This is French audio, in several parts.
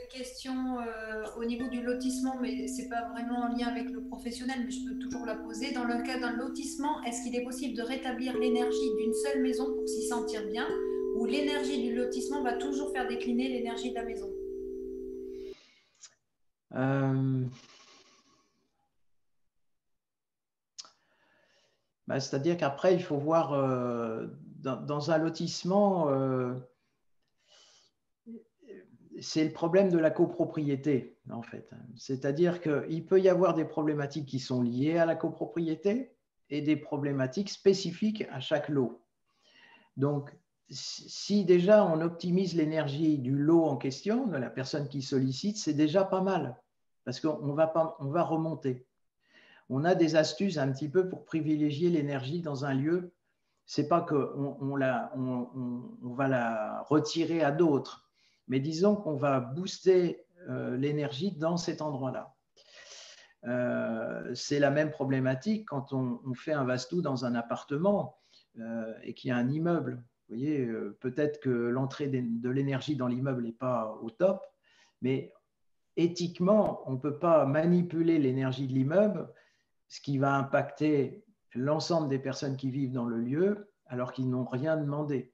une question au niveau du lotissement, mais c'est pas vraiment en lien avec le professionnel, mais je peux toujours la poser. Dans le cas d'un lotissement, est-ce qu'il est possible de rétablir l'énergie d'une seule maison pour s'y sentir bien, ou l'énergie du lotissement va toujours faire décliner l'énergie de la maison? Euh, C'est-à-dire qu'après, il faut voir dans un lotissement, c'est le problème de la copropriété, en fait. C'est-à-dire qu'il peut y avoir des problématiques qui sont liées à la copropriété et des problématiques spécifiques à chaque lot. Donc, si déjà on optimise l'énergie du lot en question, de la personne qui sollicite, c'est déjà pas mal, parce qu'on va remonter. On a des astuces un petit peu pour privilégier l'énergie dans un lieu. C'est pas qu'on va la retirer à d'autres, mais disons qu'on va booster l'énergie dans cet endroit-là. C'est la même problématique quand on fait un vastou dans un appartement et qu'il y a un immeuble. Vous voyez, peut-être que l'entrée de l'énergie dans l'immeuble n'est pas au top, mais éthiquement, on ne peut pas manipuler l'énergie de l'immeuble, ce qui va impacter l'ensemble des personnes qui vivent dans le lieu alors qu'ils n'ont rien demandé.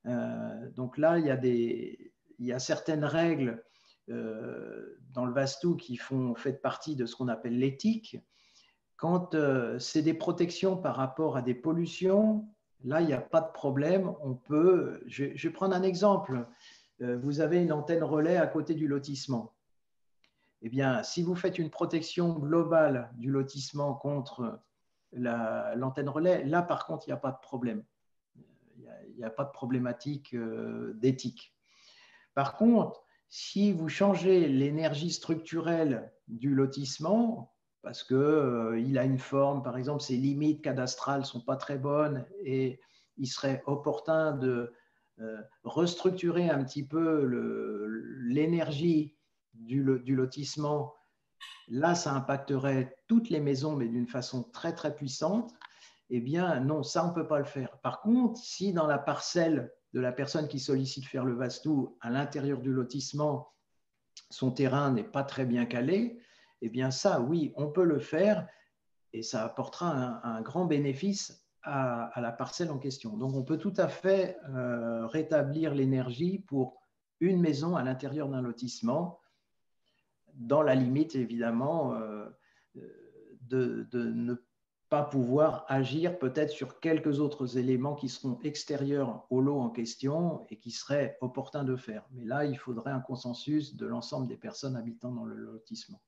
Donc là, il y a certaines règles dans le Vastu qui font partie de ce qu'on appelle l'éthique. Quand c'est des protections par rapport à des pollutions, là, il n'y a pas de problème. Je vais prendre un exemple. Vous avez une antenne relais à côté du lotissement. Eh bien, si vous faites une protection globale du lotissement contre l'antenne relais, là, par contre, il n'y a pas de problème. Il n'y a pas de problématique d'éthique. Par contre, si vous changez l'énergie structurelle du lotissement, parce qu'il a une forme, par exemple, ses limites cadastrales ne sont pas très bonnes et il serait opportun de restructurer un petit peu l'énergie du lotissement, là, ça impacterait toutes les maisons, mais d'une façon très, très puissante. Eh bien, non, ça, on ne peut pas le faire. Par contre, si dans la parcelle de la personne qui sollicite faire le vastou, à l'intérieur du lotissement, son terrain n'est pas très bien calé, eh bien ça, oui, on peut le faire et ça apportera un grand bénéfice à la parcelle en question. Donc, on peut tout à fait rétablir l'énergie pour une maison à l'intérieur d'un lotissement, dans la limite, évidemment, de ne pas pouvoir agir peut-être sur quelques autres éléments qui seront extérieurs au lot en question et qui seraient opportuns de faire. Mais là, il faudrait un consensus de l'ensemble des personnes habitant dans le lotissement.